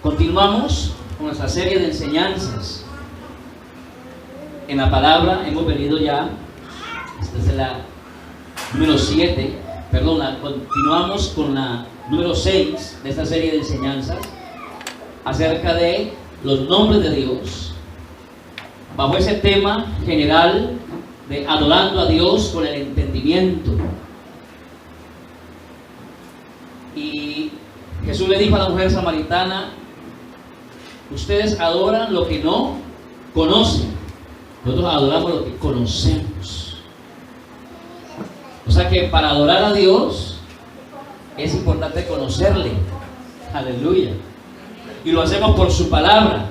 Continuamos con nuestra serie de enseñanzas en la palabra. Hemos venido ya, esta es la número 7, continuamos con la número 6 de esta serie de enseñanzas acerca de los nombres de Dios, bajo ese tema general de adorando a Dios con el entendimiento. Y Jesús le dijo a la mujer samaritana: ustedes adoran lo que no conocen, nosotros adoramos lo que conocemos. O sea que para adorar a Dios es importante conocerle. Aleluya. Y lo hacemos por su palabra,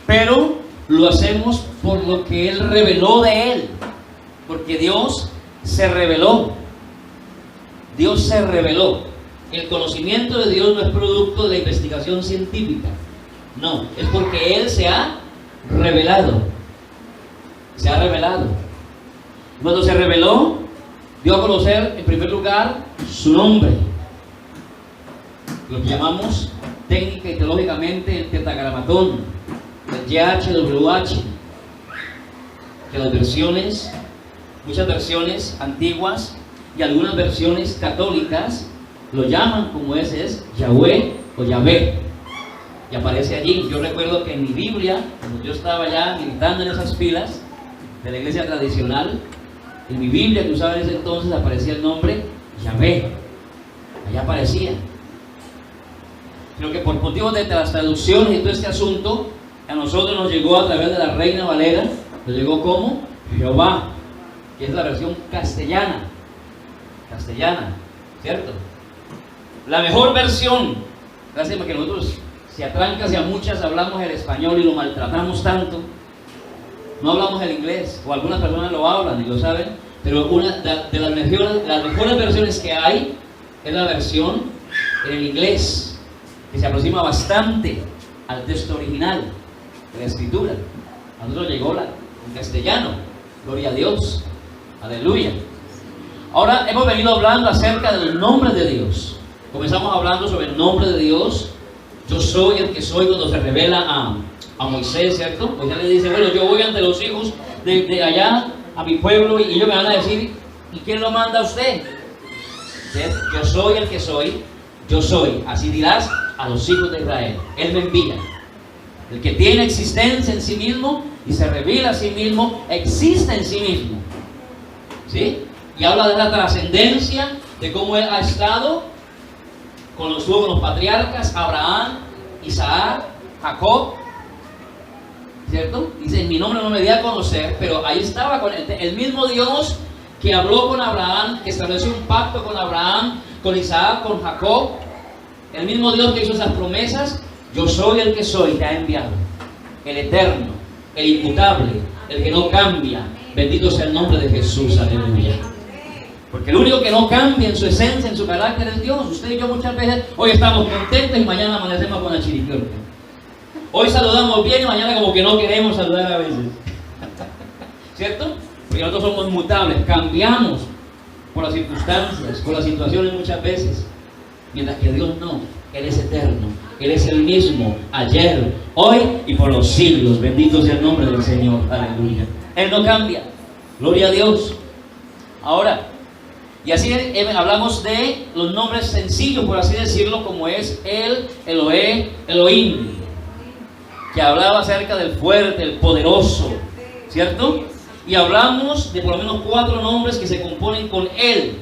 pero lo hacemos por lo que Él reveló de Él, porque Dios se reveló. Dios se reveló. El conocimiento de Dios no es producto de la investigación científica, no, es porque Él se ha revelado. Se ha revelado. Cuando se reveló, dio a conocer en primer lugar su nombre, lo que llamamos técnica y teológicamente el tetragramatón, el YHWH, que las versiones, muchas versiones antiguas y algunas versiones católicas lo llaman como ese es Yahweh o Yahvé, y aparece allí. Yo recuerdo que en mi Biblia, cuando yo estaba ya militando en esas filas de la iglesia tradicional, en mi Biblia que usaba en ese entonces aparecía el nombre Yahvé, allá aparecía. Creo que por motivos de las traducciones y todo este asunto, a nosotros nos llegó a través de la Reina Valera, nos llegó como Jehová, que es la versión castellana, ¿cierto? La mejor versión, gracias porque nosotros, si a trancas y a muchas hablamos el español y lo maltratamos tanto, no hablamos el inglés, o algunas personas lo hablan y lo saben, pero una de las mejores versiones que hay es la versión en el inglés, que se aproxima bastante al texto original de la escritura. A nosotros llegó en castellano, gloria a Dios, aleluya. Ahora hemos venido hablando acerca del nombre de Dios. Comenzamos hablando sobre el nombre de Dios. Yo soy el que soy, cuando se revela a Moisés, ¿cierto? Moisés le dice: bueno, yo voy ante los hijos de allá a mi pueblo y ellos me van a decir: ¿y quién lo manda a usted? Yo soy el que soy, yo soy. Así dirás a los hijos de Israel. Él me envía. El que tiene existencia en sí mismo y se revela a sí mismo, existe en sí mismo. ¿Sí? Y habla de la trascendencia, de cómo Él ha estado con los patriarcas, Abraham, Isaac, Jacob, ¿cierto? Dice: en mi nombre no me di a conocer, pero ahí estaba con el mismo Dios que habló con Abraham, que estableció un pacto con Abraham, con Isaac, con Jacob. El mismo Dios que hizo esas promesas. Yo soy el que soy, te ha enviado. El eterno, el inmutable, el que no cambia. Bendito sea el nombre de Jesús, aleluya. Porque el único que no cambia en su esencia, en su carácter, es Dios. Usted y yo muchas veces, hoy estamos contentos y mañana amanecemos con la chiripiorca. Hoy saludamos bien y mañana como que no queremos saludar a veces. ¿Cierto? Porque nosotros somos mutables, cambiamos por las circunstancias, por las situaciones muchas veces. Mientras que Dios no, Él es eterno, Él es el mismo, ayer, hoy y por los siglos. Bendito sea el nombre del Señor, aleluya. Él no cambia, gloria a Dios. Ahora, y así hablamos de los nombres sencillos, por así decirlo, como es el Eloé, Elohim, que hablaba acerca del fuerte, el poderoso, ¿cierto? Y hablamos de por lo menos 4 nombres que se componen con Él,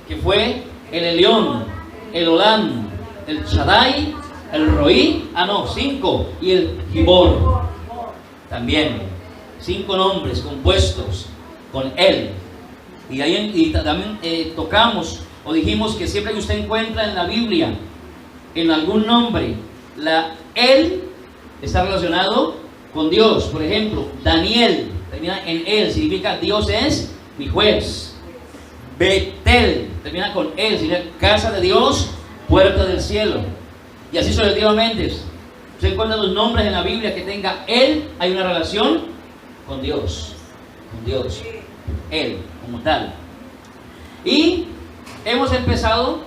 que fue el Elión, el Olam, el Shaddai, el Roí, 5, y el Gibor, también 5 nombres compuestos con Él. Y también tocamos o dijimos que siempre que usted encuentra en la Biblia en algún nombre Él está relacionado con Dios. Por ejemplo, Daniel termina en Él, significa Dios es mi juez. Betel termina con Él, significa casa de Dios, puerta del cielo. Y así sucesivamente. Usted encuentra los nombres en la Biblia que tenga Él, hay una relación con Dios. Con Dios. Él, como tal. Y hemos empezado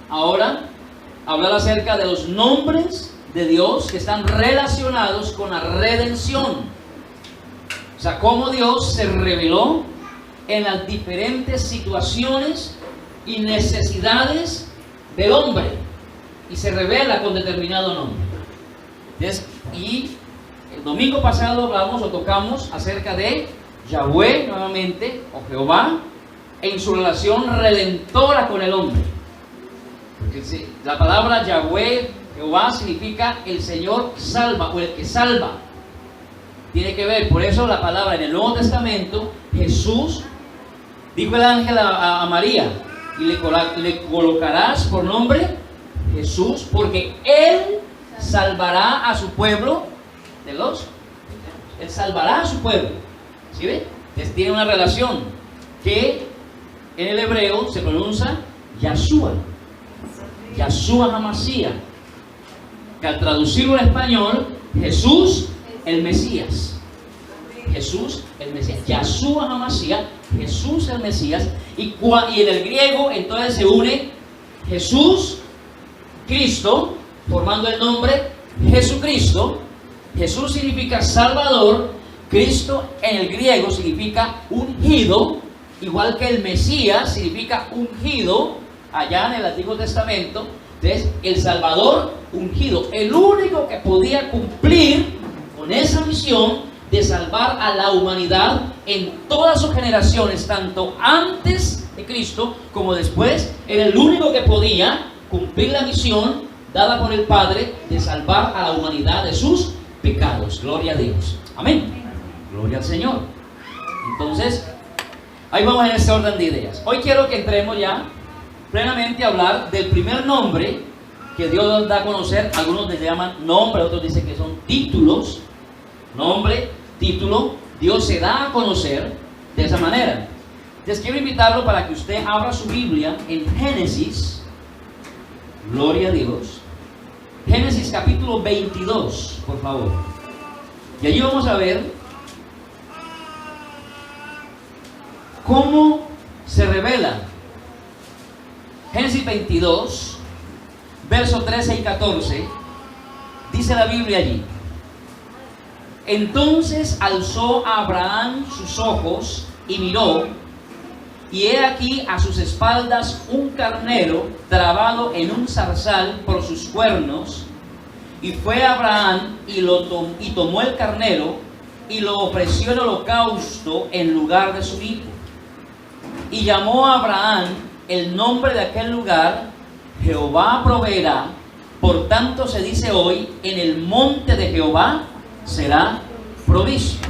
ahora hablar acerca de los nombres de Dios que están relacionados con la redención. O sea, cómo Dios se reveló en las diferentes situaciones y necesidades del hombre y se revela con determinado nombre. Y el domingo pasado hablamos o tocamos acerca de Yahweh nuevamente, o Jehová, en su relación redentora con el hombre. Porque la palabra Yahweh, Jehová, significa el Señor salva o el que salva. Tiene que ver, por eso la palabra en el Nuevo Testamento, Jesús, dijo el ángel a María, y le colocarás por nombre Jesús, porque Él salvará a su pueblo de los... Él salvará a su pueblo. ¿Sí ve? Entonces tiene una relación que en el hebreo se pronuncia Yahshua. Yahshua HaMashiach. Que al traducirlo en español, Jesús el Mesías. Jesús el Mesías. Yahshua HaMashiach, Jesús el Mesías. Y en el griego entonces se une Jesús, Cristo, formando el nombre Jesucristo. Jesús significa Salvador. Cristo en el griego significa ungido, igual que el Mesías significa ungido allá en el Antiguo Testamento. Entonces, el Salvador ungido, el único que podía cumplir con esa misión de salvar a la humanidad en todas sus generaciones, tanto antes de Cristo como después, era el único que podía cumplir la misión dada por el Padre de salvar a la humanidad de sus pecados. Gloria a Dios. Amén. Gloria al Señor. Entonces, ahí vamos en este orden de ideas. Hoy quiero que entremos ya plenamente a hablar del primer nombre que Dios da a conocer. Algunos le llaman nombre, otros dicen que son títulos. Nombre, título. Dios se da a conocer de esa manera. Entonces quiero invitarlo para que usted abra su Biblia en Génesis. Gloria a Dios. Génesis capítulo 22, por favor. Y allí vamos a ver cómo se revela. Génesis 22, versos 13 y 14, dice la Biblia allí: entonces alzó Abraham sus ojos y miró, y he aquí a sus espaldas un carnero trabado en un zarzal por sus cuernos. Y fue Abraham y tomó el carnero y lo ofreció en holocausto en lugar de su hijo. Y llamó a Abraham el nombre de aquel lugar Jehová proveerá. Por tanto se dice hoy: en el monte de Jehová será provisto.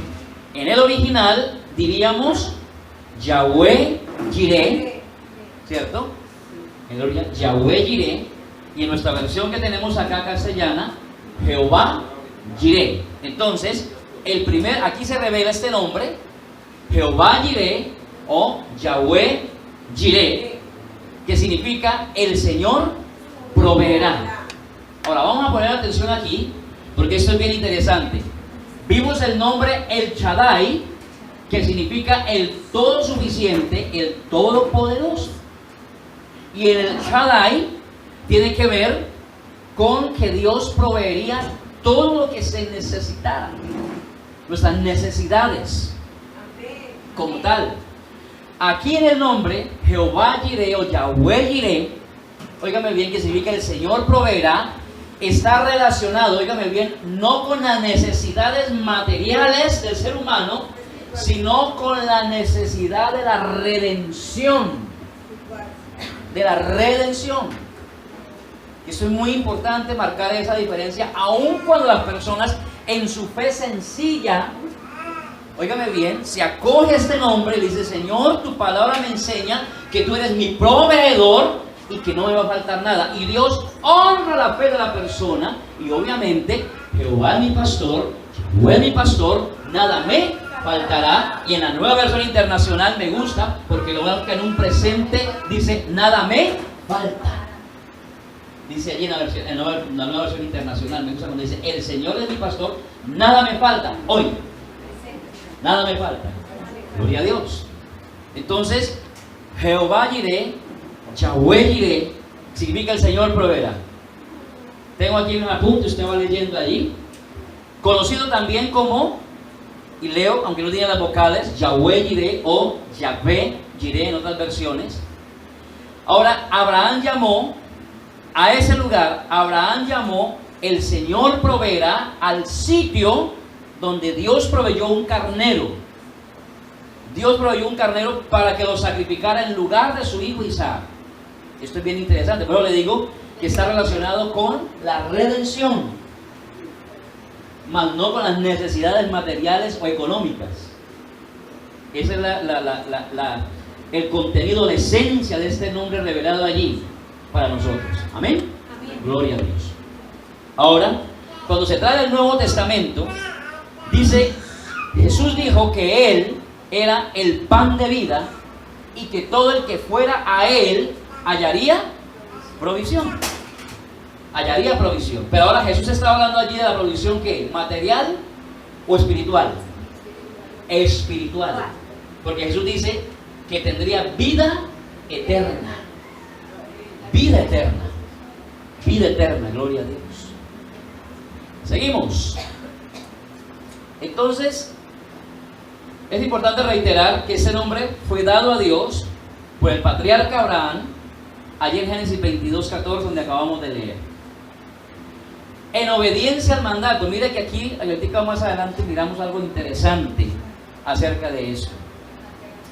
En el original diríamos Yahweh Jireh, ¿cierto? En el original Yahweh Jireh. Y en nuestra versión que tenemos acá castellana, Jehová Jireh. Entonces, aquí se revela este nombre, Jehová Jireh o Yahweh Jireh, que significa el Señor proveerá. Ahora vamos a poner atención aquí, porque esto es bien interesante. Vimos el nombre El Shaddai, que significa el todo suficiente, el todopoderoso. Y el Shaddai tiene que ver con que Dios proveería todo lo que se necesitara, nuestras necesidades como tal. Aquí en el nombre Jehová Jireh o Yahweh Jireh, óigame bien, que significa el Señor proveerá, está relacionado, óigame bien, no con las necesidades materiales del ser humano, sino con la necesidad de la redención. De la redención. Eso es muy importante marcar esa diferencia, aun cuando las personas en su fe sencilla, óigame bien, se acoge este nombre y dice: Señor, tu palabra me enseña que tú eres mi proveedor y que no me va a faltar nada. Y Dios honra la fe de la persona, y obviamente Jehová es mi pastor, Yahweh es mi pastor, nada me faltará. Y en la Nueva Versión Internacional me gusta, porque lo veo que en un presente dice: nada me falta. Dice allí en la Nueva Versión Internacional, me gusta cuando dice: el Señor es mi pastor, nada me falta. Hoy, nada me falta. Gloria a Dios. Entonces, Jehová Jireh, Yahweh Jireh, significa el Señor proveerá. Tengo aquí un apunte, usted va leyendo allí. Conocido también como, y leo, aunque no tiene las vocales, Yahweh Jireh o Yahvé Jireh en otras versiones. Ahora, Abraham llamó a ese lugar, el Señor proveerá, al sitio donde Dios proveyó un carnero. Dios proveyó un carnero para que lo sacrificara en lugar de su hijo Isaac. Esto es bien interesante, pero le digo que está relacionado con la redención, mas no con las necesidades materiales o económicas. Ese es el contenido, la esencia de este nombre revelado allí para nosotros. Amén. Amén. Gloria a Dios. Ahora, cuando se trae el Nuevo Testamento, dice, Jesús dijo que Él era el pan de vida y que todo el que fuera a Él hallaría provisión. Hallaría provisión. Pero ahora Jesús está hablando allí de la provisión, ¿qué? ¿Material o espiritual? Espiritual. Porque Jesús dice que tendría vida eterna. Vida eterna. Vida eterna, gloria a Dios. Seguimos. Entonces, es importante reiterar que ese nombre fue dado a Dios por el patriarca Abraham, allí en Génesis 22:14, donde acabamos de leer. En obediencia al mandato. Mire que aquí, ahorita más adelante, miramos algo interesante acerca de eso.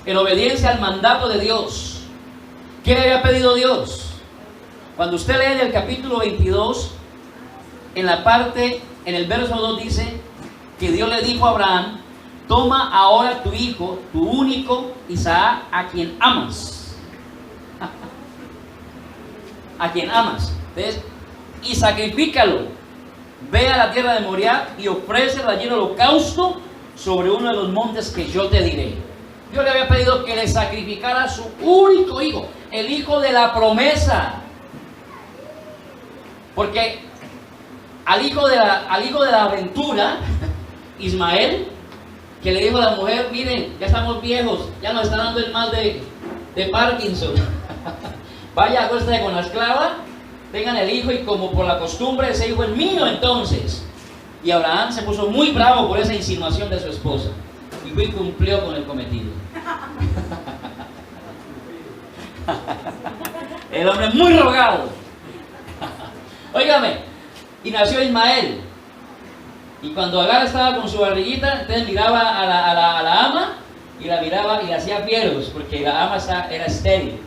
En obediencia al mandato de Dios. ¿Qué le había pedido Dios? Cuando usted lee en el capítulo 22, en el verso 2 dice que Dios le dijo a Abraham: toma ahora tu hijo, tu único Isaac, a quien amas. A quien amas. Entonces, y sacrifícalo. Ve a la tierra de Moriah y ofrécelo allí en holocausto sobre uno de los montes que yo te diré. Dios le había pedido que le sacrificara a su único hijo, el hijo de la promesa. Porque al hijo de la aventura, Ismael, que le dijo a la mujer: miren, ya estamos viejos, ya nos está dando el mal de Parkinson. Vaya, acuérdate con la esclava, tengan el hijo, y como por la costumbre, ese hijo es mío entonces. Y Abraham se puso muy bravo por esa insinuación de su esposa y fue y cumplió con el cometido. El hombre muy rogado. Óigame, y nació Ismael. Y cuando Agar estaba con su barriguita, entonces miraba a la ama y la miraba y le hacía fieros, porque la ama era estéril.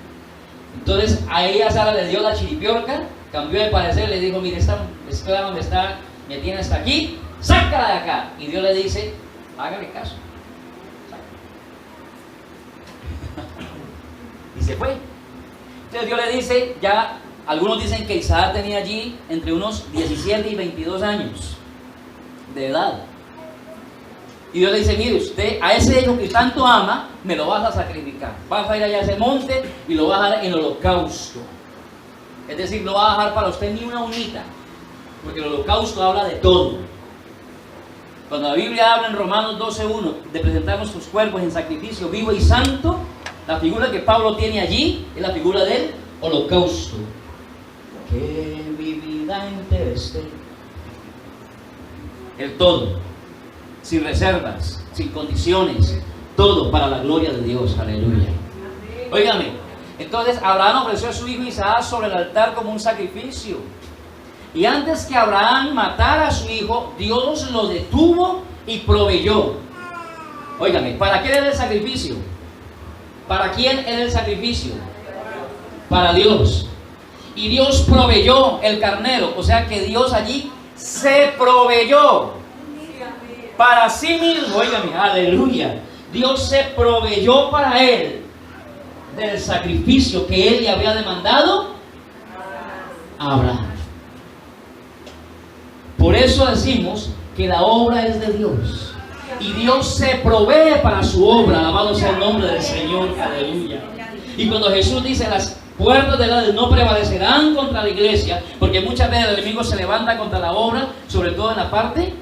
Entonces a ella Sara le dio la chiripiorca, cambió de parecer, le dijo: mire, esta esclava me tiene hasta aquí, sácala de acá. Y Dios le dice: hágale caso. Y se fue. Entonces Dios le dice, ya algunos dicen que Isaac tenía allí entre unos 17 y 22 años de edad. Y Dios le dice: mire, usted a ese hijo que tanto ama, me lo vas a sacrificar. Vas a ir allá a ese monte y lo vas a dar en holocausto. Es decir, no va a dejar para usted ni una unita, porque el holocausto habla de todo. Cuando la Biblia habla en Romanos 12:1 de presentar nuestros cuerpos en sacrificio vivo y santo, la figura que Pablo tiene allí es la figura del holocausto. Que mi vida entera esté. El todo, sin reservas, sin condiciones, todo para la gloria de Dios. Aleluya. Óigame, entonces Abraham ofreció a su hijo Isaac sobre el altar como un sacrificio. Y antes que Abraham matara a su hijo, Dios lo detuvo y proveyó. Óigame, ¿para quién era el sacrificio? ¿Para quién era el sacrificio? Para Dios. Y Dios proveyó el carnero, o sea que Dios allí se proveyó para sí mismo. Óigame, aleluya. Dios se proveyó para él del sacrificio que él le había demandado a Abraham. Por eso decimos que la obra es de Dios y Dios se provee para su obra. Alabado sea el nombre del Señor. Aleluya. Y cuando Jesús dice: las puertas del Hades no prevalecerán contra la iglesia, porque muchas veces el enemigo se levanta contra la obra, sobre todo en la parte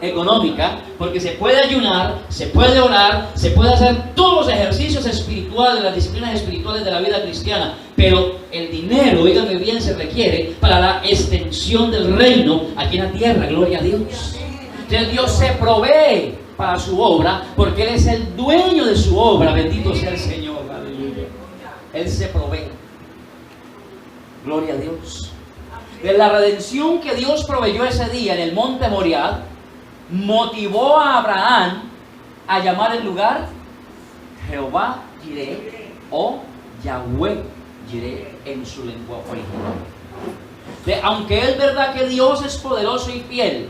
económica, porque se puede ayunar, se puede orar, se puede hacer todos los ejercicios espirituales, las disciplinas espirituales de la vida cristiana, pero el dinero, oígame bien, se requiere para la extensión del reino aquí en la tierra. Gloria a Dios. Entonces Dios se provee para su obra, porque Él es el dueño de su obra. Bendito sea el Señor. Aleluya. Él se provee. Gloria a Dios. De la redención que Dios proveyó ese día en el monte Moriah, motivó a Abraham a llamar el lugar Jehová Jireh o Yahweh Jireh en su lengua original. Aunque es verdad que Dios es poderoso y fiel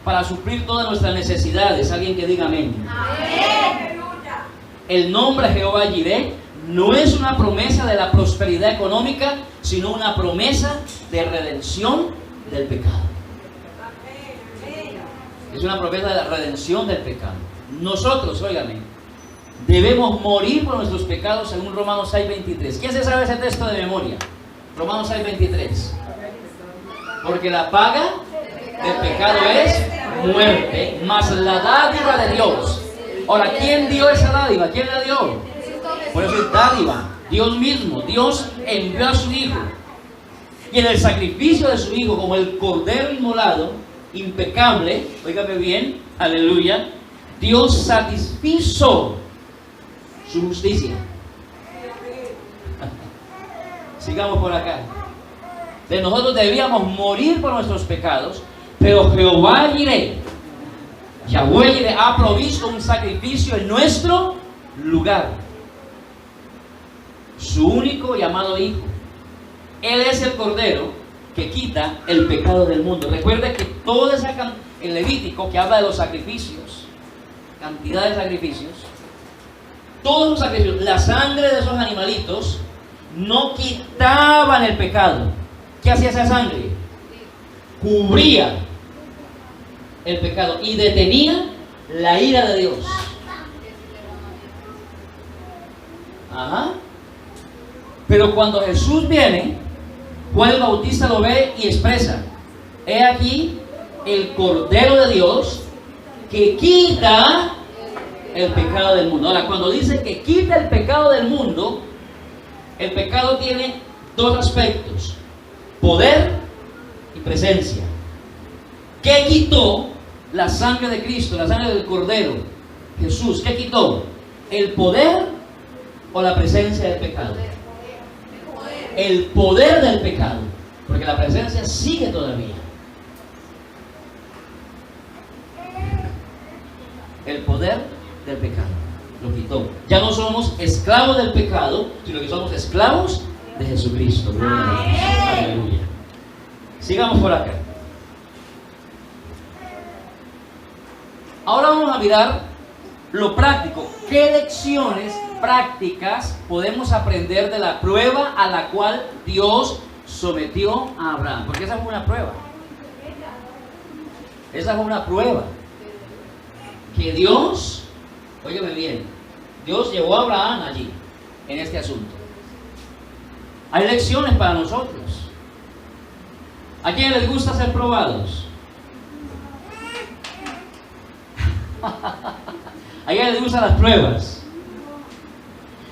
para suplir todas nuestras necesidades, alguien que diga amén. Amén. El nombre Jehová Jireh no es una promesa de la prosperidad económica, sino una promesa de redención del pecado. Es una promesa de la redención del pecado. Nosotros, óigame, debemos morir por nuestros pecados según Romanos 6:23. ¿Quién se sabe ese texto de memoria? Romanos 6:23. Porque la paga del pecado es muerte, mas la dádiva de Dios. Ahora, ¿quién dio esa dádiva? ¿Quién la dio? Por eso es dádiva. Dios mismo. Dios envió a su Hijo. Y en el sacrificio de su Hijo, como el cordero inmolado, impecable, óigame bien, aleluya, Dios satisfizo su justicia. Sigamos por acá. De nosotros debíamos morir por nuestros pecados, pero Jehová Jireh, Yahweh Jireh, ha provisto un sacrificio en nuestro lugar. Su único y amado Hijo. Él es el Cordero que quita el pecado del mundo. Recuerde que toda esa el Levítico que habla de los sacrificios, cantidad de sacrificios, todos los sacrificios, la sangre de esos animalitos no quitaban el pecado. ¿Qué hacía esa sangre? Cubría el pecado y detenía la ira de Dios. Ajá. Pero cuando Jesús viene, Juan el Bautista lo ve y expresa: he aquí el Cordero de Dios que quita el pecado del mundo. Ahora, cuando dice que quita el pecado del mundo, el pecado tiene dos aspectos: poder y presencia. ¿Qué quitó la sangre de Cristo, la sangre del Cordero? Jesús, ¿qué quitó? ¿El poder o la presencia del pecado? El poder del pecado, porque la presencia sigue todavía. El poder del pecado lo quitó. Ya no somos esclavos del pecado, sino que somos esclavos de Jesucristo. Aleluya. Sigamos por acá. Ahora vamos a mirar lo práctico. ¿Qué lecciones prácticas podemos aprender de la prueba a la cual Dios sometió a Abraham? Porque esa fue una prueba. Esa fue una prueba. Que Dios, óyeme bien, Dios llevó a Abraham allí, en este asunto. Hay lecciones para nosotros. ¿A quién les gusta ser probados? ¿A quién les gustan las pruebas?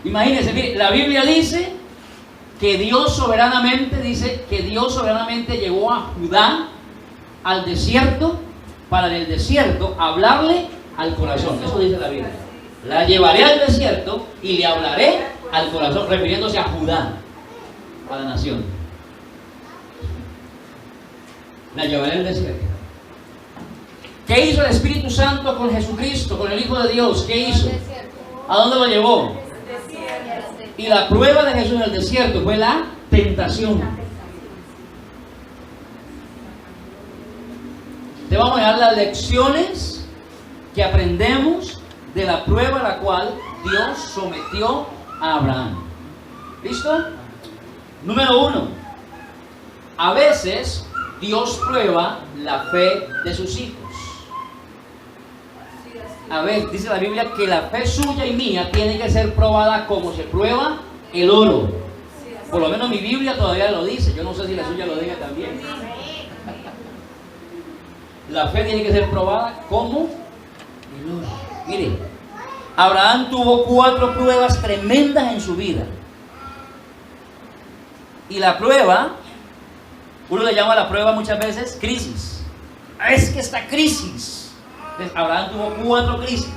Imagínense, mire, la Biblia dice que Dios soberanamente llevó a Judá al desierto para en el desierto hablarle al corazón. Eso dice la Biblia. La llevaré al desierto y le hablaré al corazón, refiriéndose a Judá, a la nación. La llevaré al desierto. ¿Qué hizo el Espíritu Santo con Jesucristo, con el Hijo de Dios? ¿Qué hizo? ¿A dónde lo llevó? Y la prueba de Jesús en el desierto fue la tentación. Te vamos a dar las lecciones que aprendemos de la prueba a la cual Dios sometió a Abraham. ¿Listo? Número 1. A veces Dios prueba la fe de sus hijos. A ver, dice la Biblia que la fe suya y mía tiene que ser probada como se prueba el oro. Por lo menos mi Biblia todavía lo dice. Yo no sé si la suya lo diga también. La fe tiene que ser probada como el oro. Mire, Abraham tuvo 4 pruebas tremendas en su vida. Y la prueba, uno le llama a la prueba muchas veces crisis. Es que esta crisis. Entonces, Abraham tuvo 4 crisis.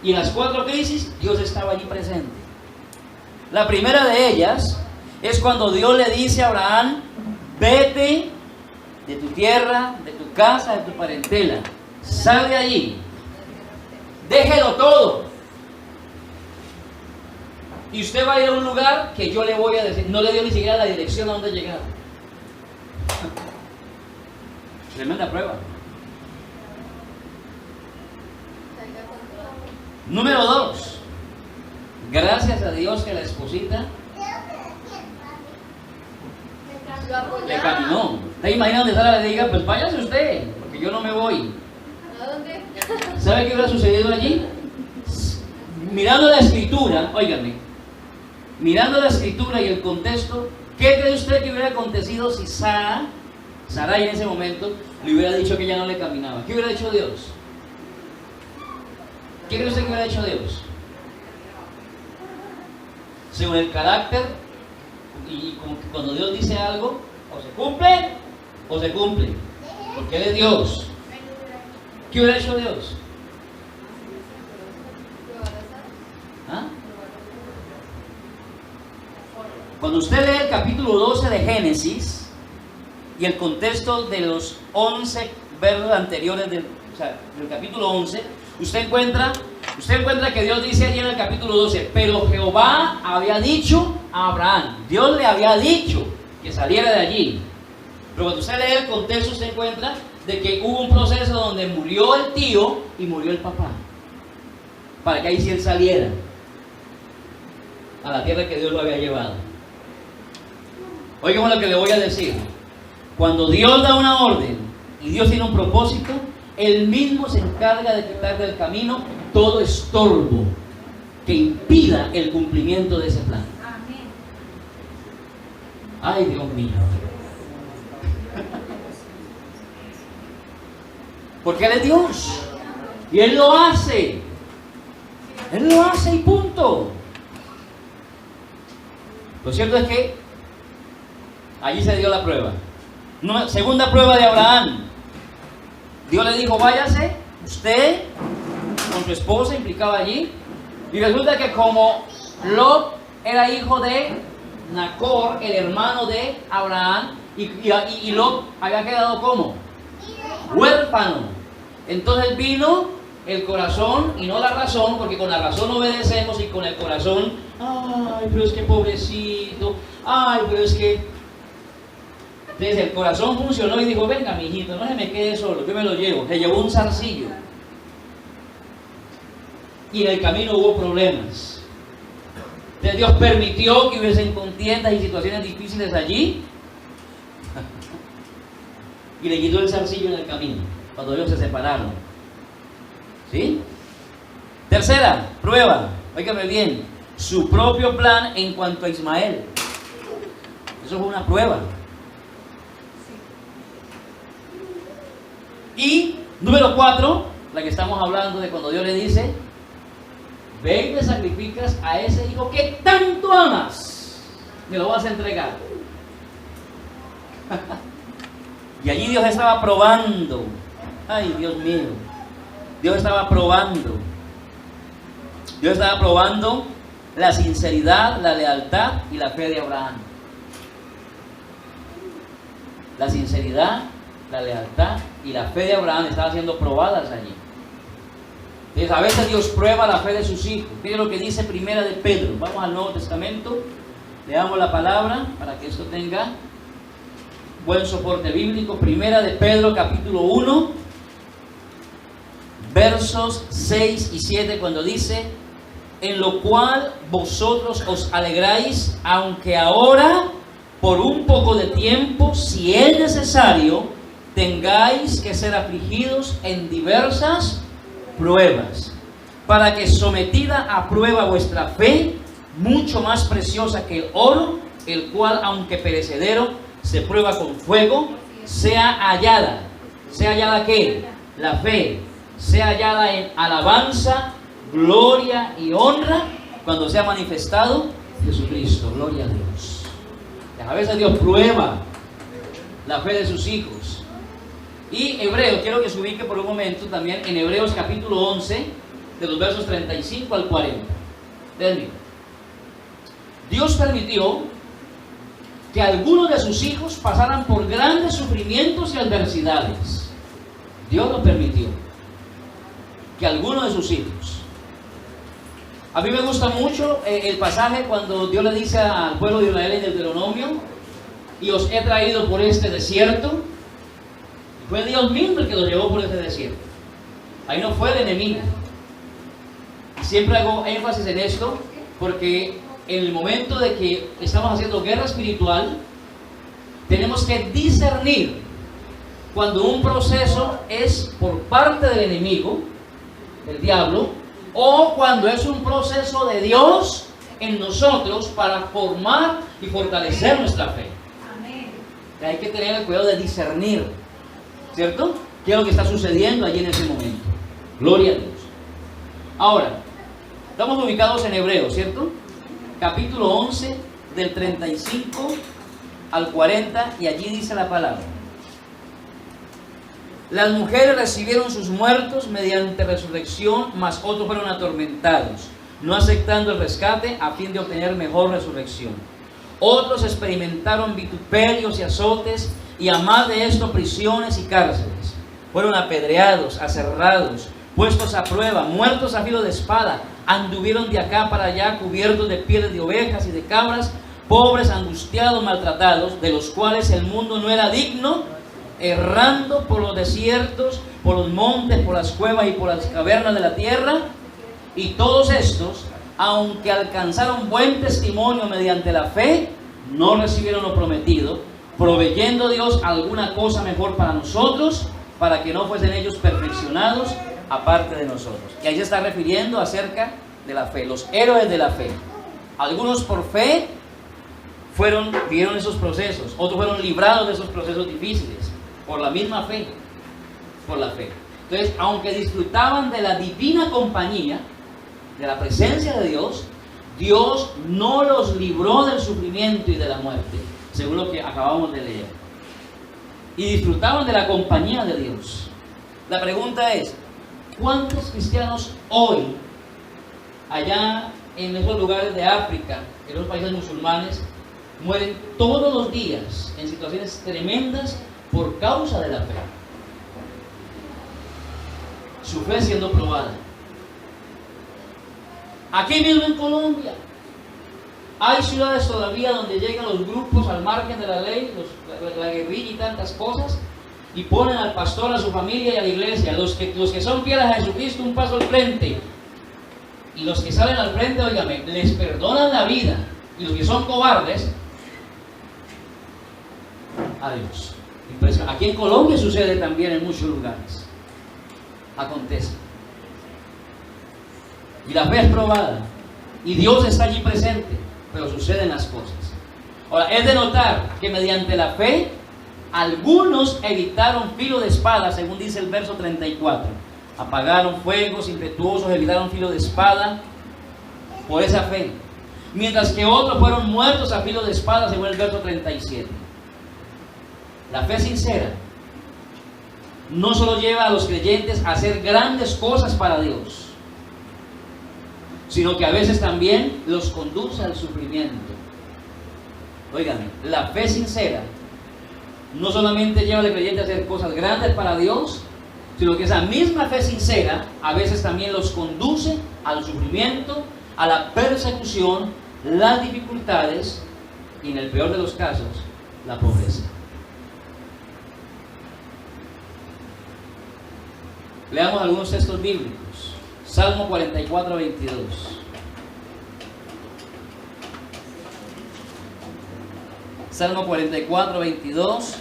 Y en las 4 crisis, Dios estaba allí presente. La primera de ellas es cuando Dios le dice a Abraham: vete de tu tierra, de tu casa, de tu parentela. Sal de allí. Déjelo todo. Y usted va a ir a un lugar que yo le voy a decir. No le dio ni siquiera la dirección a dónde llegar. Tremenda prueba. Número 2. Gracias a Dios que la esposita le caminó. ¿Te imaginas donde Sara le diga: pues váyase usted, porque yo no me voy? ¿A dónde? ¿Sabe qué hubiera sucedido allí? Mirando la escritura, óigame, mirando la escritura y el contexto, ¿qué cree usted que hubiera acontecido si Sarai en ese momento le hubiera dicho que ya no le caminaba? ¿Qué hubiera hecho Dios? ¿Qué cree usted que hubiera hecho Dios? Según el carácter, y como que cuando Dios dice algo, o se cumple, o se cumple, porque Él es Dios. ¿Qué hubiera hecho Dios? ¿Ah? Cuando usted lee el capítulo 12 de Génesis y el contexto de los 11 versos anteriores del capítulo 11, usted encuentra que Dios dice allí en el capítulo 12: pero Jehová había dicho a Abraham. Dios le había dicho que saliera de allí. Pero cuando usted lee el contexto, usted encuentra de que hubo un proceso donde murió el tío y murió el papá, para que ahí sí él saliera a la tierra que Dios lo había llevado. Oigan lo que le voy a decir. Cuando Dios da una orden y Dios tiene un propósito, Él mismo se encarga de quitar del camino todo estorbo que impida el cumplimiento de ese plan. Amén. Ay, Dios mío. Porque Él es Dios y Él lo hace. Él lo hace y punto. Lo cierto es que allí se dio la prueba. Segunda prueba de Abraham. Dios le dijo: váyase usted con su esposa, implicaba allí. Y resulta que como Lot era hijo de Nacor, el hermano de Abraham, y Lot había quedado como huérfano. Entonces vino el corazón y no la razón, porque con la razón obedecemos y con el corazón: ay, pero es que pobrecito, ay, pero es que... Entonces el corazón funcionó y dijo: venga, mijito, no se me quede solo, yo me lo llevo. Se llevó un zarcillo. Y en el camino hubo problemas. Entonces Dios permitió que hubiesen contiendas y situaciones difíciles allí. Y le quitó el zarcillo en el camino, cuando ellos se separaron. ¿Sí? Tercera prueba, óigame bien, su propio plan en cuanto a Ismael. Eso fue una prueba. Y número 4, la que estamos hablando de cuando Dios le dice: ve y me sacrificas a ese hijo que tanto amas, me lo vas a entregar. Y allí Dios estaba probando. Ay, Dios mío. Dios estaba probando. Dios estaba probando la sinceridad, la lealtad y la fe de Abraham. La sinceridad, la lealtad y la fe de Abraham estaban siendo probadas allí. Entonces, a veces Dios prueba la fe de sus hijos. Mire lo que dice Primera de Pedro. Vamos al Nuevo Testamento. Leamos la palabra para que esto tenga buen soporte bíblico. Primera de Pedro, capítulo 1, versos 6 y 7, cuando dice: en lo cual vosotros os alegráis, aunque ahora, por un poco de tiempo, si es necesario, tengáis que ser afligidos en diversas pruebas, para que sometida a prueba vuestra fe, mucho más preciosa que el oro, el cual aunque perecedero se prueba con fuego, sea hallada sea hallada ¿qué? La fe, sea hallada en alabanza, gloria y honra cuando sea manifestado Jesucristo. Gloria a Dios. A veces Dios prueba la fe de sus hijos. Y Hebreos, quiero que se ubique por un momento también en Hebreos capítulo 11, de los versos 35 al 40. Dios permitió que algunos de sus hijos pasaran por grandes sufrimientos y adversidades. Dios lo permitió. Que algunos de sus hijos. A mí me gusta mucho el pasaje cuando Dios le dice al pueblo de Israel en el Deuteronomio: y os he traído por este desierto. Y fue Dios mismo el que los llevó por ese desierto. Ahí no fue el enemigo. Siempre hago énfasis en esto porque en el momento de que estamos haciendo guerra espiritual, tenemos que discernir cuando un proceso es por parte del enemigo, del diablo, o cuando es un proceso de Dios en nosotros para formar y fortalecer nuestra fe. Amén. Hay que tener el cuidado de discernir, ¿cierto? ¿Qué es lo que está sucediendo allí en ese momento? Gloria a Dios. Ahora, estamos ubicados en Hebreos, ¿cierto? Capítulo 11, del 35 al 40, y allí dice la palabra: las mujeres recibieron sus muertos mediante resurrección, mas otros fueron atormentados, no aceptando el rescate a fin de obtener mejor resurrección. Otros experimentaron vituperios y azotes, y a más de esto prisiones y cárceles. Fueron apedreados, aserrados, puestos a prueba, muertos a filo de espada. Anduvieron de acá para allá cubiertos de pieles de ovejas y de cabras, pobres, angustiados, maltratados, de los cuales el mundo no era digno, errando por los desiertos, por los montes, por las cuevas y por las cavernas de la tierra. Y todos estos, aunque alcanzaron buen testimonio mediante la fe, no recibieron lo prometido, proveyendo Dios alguna cosa mejor para nosotros, para que no fuesen ellos perfeccionados aparte de nosotros. Y ahí se está refiriendo acerca de la fe, los héroes de la fe. Algunos por fe vivieron esos procesos, otros fueron librados de esos procesos difíciles por la misma fe, por la fe. Entonces, aunque disfrutaban de la divina compañía, de la presencia de Dios, Dios no los libró del sufrimiento y de la muerte, según lo que acabamos de leer. Y disfrutaban de la compañía de Dios. La pregunta es: ¿cuántos cristianos hoy, allá en esos lugares de África, en los países musulmanes, mueren todos los días en situaciones tremendas por causa de la fe? Su fe siendo probada. Aquí mismo en Colombia hay ciudades todavía donde llegan los grupos al margen de la ley, la guerrilla y tantas cosas, y ponen al pastor, a su familia y a la iglesia, los que son fieles a Jesucristo, un paso al frente, y los que salen al frente, óigame, les perdonan la vida, y los que son cobardes, adiós. Impresionante. Aquí en Colombia sucede también en muchos lugares, acontece. Y la fe es probada, y Dios está allí presente, pero suceden las cosas. Ahora, es de notar que mediante la fe, algunos evitaron filo de espada, según dice el verso 34. Apagaron fuegos impetuosos, evitaron filo de espada por esa fe. Mientras que otros fueron muertos a filo de espada, según el verso 37. La fe sincera no solo lleva a los creyentes a hacer grandes cosas para Dios, sino que a veces también los conduce al sufrimiento. Óigame, la fe sincera no solamente lleva al creyente a hacer cosas grandes para Dios, sino que esa misma fe sincera a veces también los conduce al sufrimiento, a la persecución, las dificultades y, en el peor de los casos, la pobreza. Leamos algunos textos bíblicos. Salmo 44, 22. Salmo 44, 22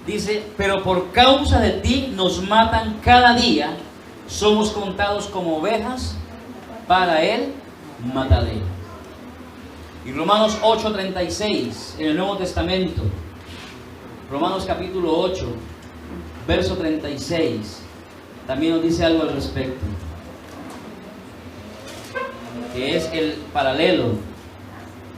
dice: pero por causa de ti nos matan cada día, somos contados como ovejas para el matadero. Y Romanos 8, 36 en el Nuevo Testamento. Romanos capítulo 8, verso 36, también nos dice algo al respecto, que es el paralelo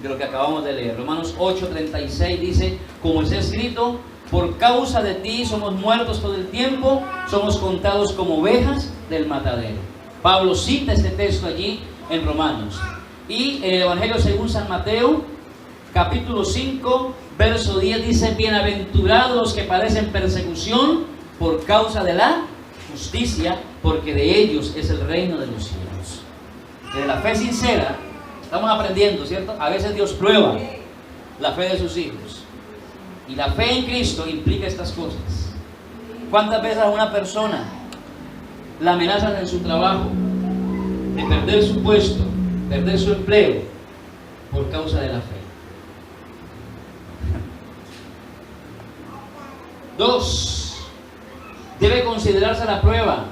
de lo que acabamos de leer. Romanos 8:36 dice: como está escrito, por causa de ti somos muertos todo el tiempo, somos contados como ovejas del matadero. Pablo cita este texto allí en Romanos. Y en el Evangelio según San Mateo, capítulo 5, verso 10 dice: bienaventurados los que padecen persecución por causa de la justicia, porque de ellos es el reino de los cielos. De la fe sincera estamos aprendiendo, ¿cierto? A veces Dios prueba la fe de sus hijos. Y la fe en Cristo implica estas cosas. ¿Cuántas veces a una persona la amenazan en su trabajo de perder su puesto, perder su empleo por causa de la fe? 2. Debe considerarse la prueba.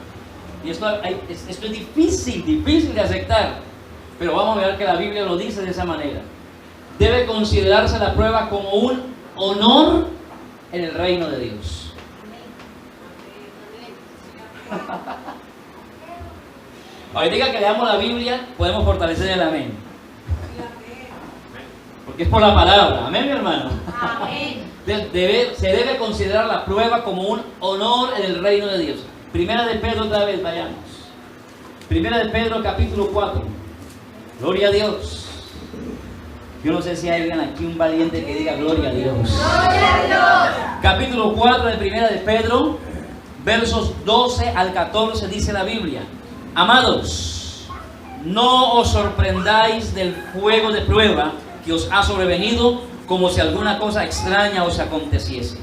Y esto es difícil de aceptar, pero vamos a ver que la Biblia lo dice de esa manera. Debe considerarse la prueba como un honor en el reino de Dios. Ahorita que leamos la Biblia, podemos fortalecer el amén. Porque es por la palabra. Amén, mi hermano. Amén. Se debe considerar la prueba como un honor en el reino de Dios. Primera de Pedro, otra vez, vayamos. Primera de Pedro, capítulo 4. Gloria a Dios. Yo no sé si hay alguien aquí, un valiente, que diga gloria a Dios. Gloria a Dios. Capítulo 4 de Primera de Pedro, versos 12 al 14, dice la Biblia: amados, no os sorprendáis del fuego de prueba que os ha sobrevenido, como si alguna cosa extraña os aconteciese,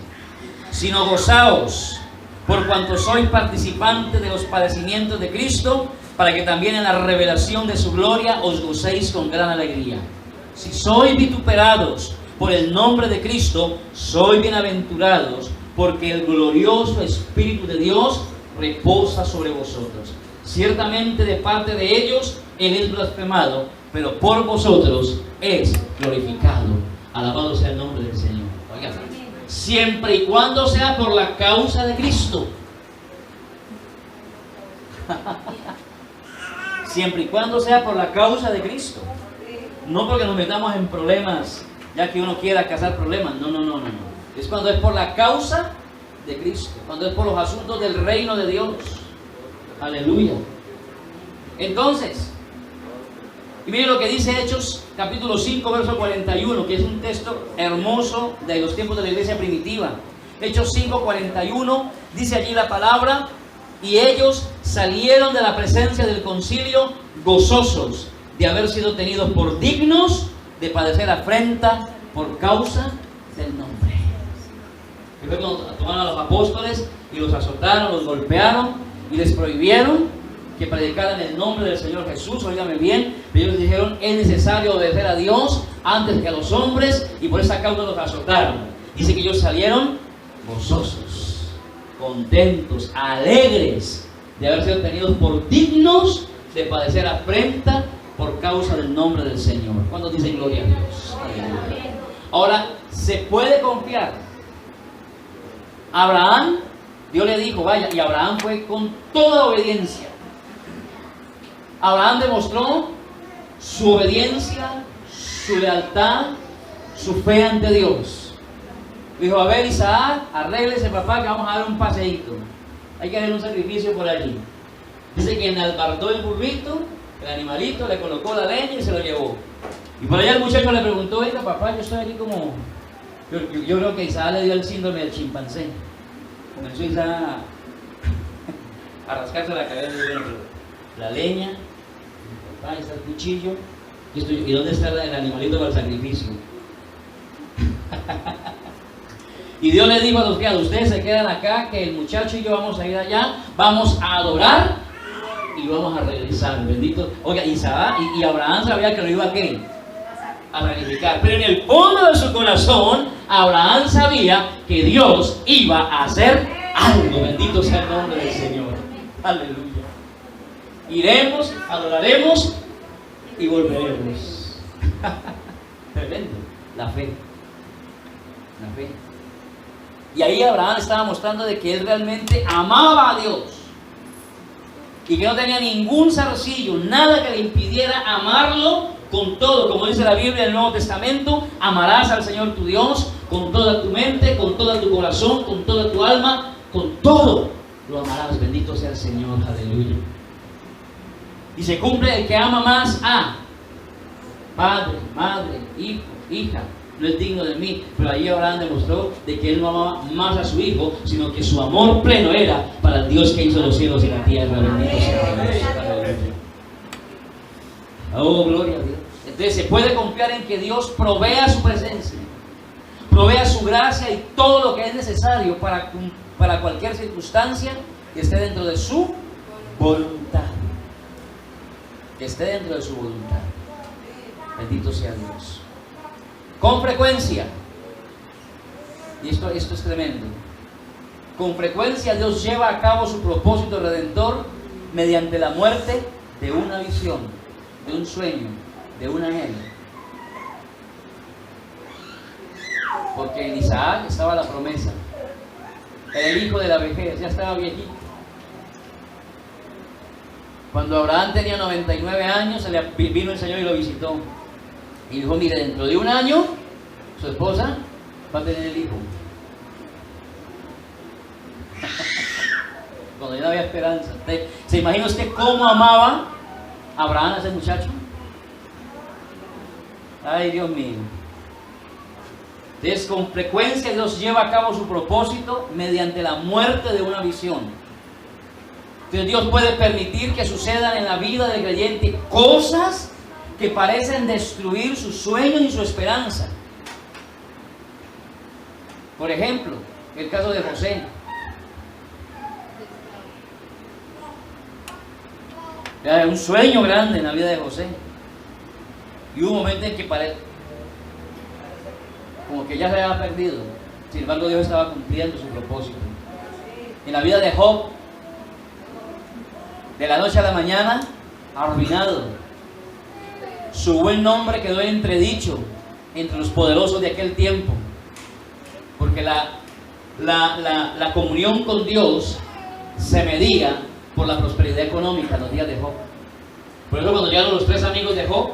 sino gozaos por cuanto sois participantes de los padecimientos de Cristo, para que también en la revelación de su gloria os gocéis con gran alegría. Si sois vituperados por el nombre de Cristo, sois bienaventurados, porque el glorioso Espíritu de Dios reposa sobre vosotros. Ciertamente de parte de ellos Él es blasfemado, pero por vosotros es glorificado. Alabado sea el nombre del Señor. Oiga, siempre y cuando sea por la causa de Cristo. Siempre y cuando sea por la causa de Cristo. No porque nos metamos en problemas, ya que uno quiera causar problemas. No. Es cuando es por la causa de Cristo. Cuando es por los asuntos del reino de Dios. Aleluya. Entonces, y miren lo que dice Hechos, capítulo 5, verso 41, que es un texto hermoso de los tiempos de la iglesia primitiva. Hechos 5, 41, dice allí la palabra: y ellos salieron de la presencia del concilio gozosos de haber sido tenidos por dignos de padecer afrenta por causa del nombre. Y luego tomaron a los apóstoles y los azotaron, los golpearon y les prohibieron que predicaran el nombre del Señor Jesús. Óigame bien, ellos les dijeron: es necesario obedecer a Dios antes que a los hombres, y por esa causa los azotaron. Dice que ellos salieron gozosos, contentos, alegres de haber sido tenidos por dignos de padecer afrenta por causa del nombre del Señor. ¿Cuándo dicen gloria a Dios? Aleluya. Ahora, ¿se puede confiar? Abraham, Dios le dijo, vaya, y Abraham fue con toda obediencia. Abraham demostró su obediencia, su lealtad, su fe ante Dios. Dijo: a ver, Isaac, arréglese, papá, que vamos a dar un paseíto. Hay que hacer un sacrificio por allí. Dice que enalbardó el burrito, el animalito, le colocó la leña y se lo llevó. Y por allá el muchacho le preguntó: oiga, papá, yo estoy aquí como... Yo creo que Isaac le dio el síndrome del chimpancé. Comenzó Isaac a rascarse la cabeza y dijo: la leña, ahí está el cuchillo, ¿y dónde está el animalito para el sacrificio? Y Dios le dijo a los criados: ustedes se quedan acá, que el muchacho y yo vamos a ir allá, vamos a adorar y vamos a regresar. Bendito. Oiga, Isaac y Abraham sabía que lo iba a ¿qué? A sacrificar. Pero en el fondo de su corazón, Abraham sabía que Dios iba a hacer algo. Bendito sea el nombre del Señor. Aleluya. Iremos, adoraremos y volveremos. Tremendo. La fe. La fe. Y ahí Abraham estaba mostrando de que él realmente amaba a Dios. Y que no tenía ningún zarcillo, nada que le impidiera amarlo con todo. Como dice la Biblia en el Nuevo Testamento, amarás al Señor tu Dios con toda tu mente, con todo tu corazón, con toda tu alma, con todo lo amarás. Bendito sea el Señor, aleluya. Y se cumple el que ama más a padre, madre, hijo, hija. No es digno de mí, pero ahí Abraham demostró de que él no amaba más a su hijo, sino que su amor pleno era para el Dios que hizo los cielos y la tierra. Bendito sea Dios. Oh, gloria a Dios. Entonces se puede confiar en que Dios provea su presencia, provea su gracia y todo lo que es necesario para cualquier circunstancia que esté dentro de su voluntad. Que esté dentro de su voluntad. Bendito sea Dios. Con frecuencia, y esto es tremendo, con frecuencia Dios lleva a cabo su propósito redentor mediante la muerte de una visión, de un sueño, de un anhelo. Porque en Isaac estaba la promesa, el hijo de la vejez, ya estaba viejito. Cuando Abraham tenía 99 años, se le vino el Señor y lo visitó. Y dijo, mire, dentro de un año, su esposa va a tener el hijo. Cuando ya no había esperanza. ¿Se imagina usted cómo amaba Abraham a ese muchacho? Ay, Dios mío. Entonces, con frecuencia Dios lleva a cabo su propósito mediante la muerte de una visión. Entonces, Dios puede permitir que sucedan en la vida del creyente cosas que parecen destruir sus sueños y su esperanza. Por ejemplo, el caso de José. Era un sueño grande en la vida de José. Y hubo un momento en que parece como que ya se había perdido. Sin embargo, Dios estaba cumpliendo su propósito. En la vida de Job, de la noche a la mañana, arruinado. Su buen nombre quedó en entredicho entre los poderosos de aquel tiempo. Porque la comunión con Dios se medía por la prosperidad económica en los días de Job. Por eso cuando llegaron los 3 amigos de Job,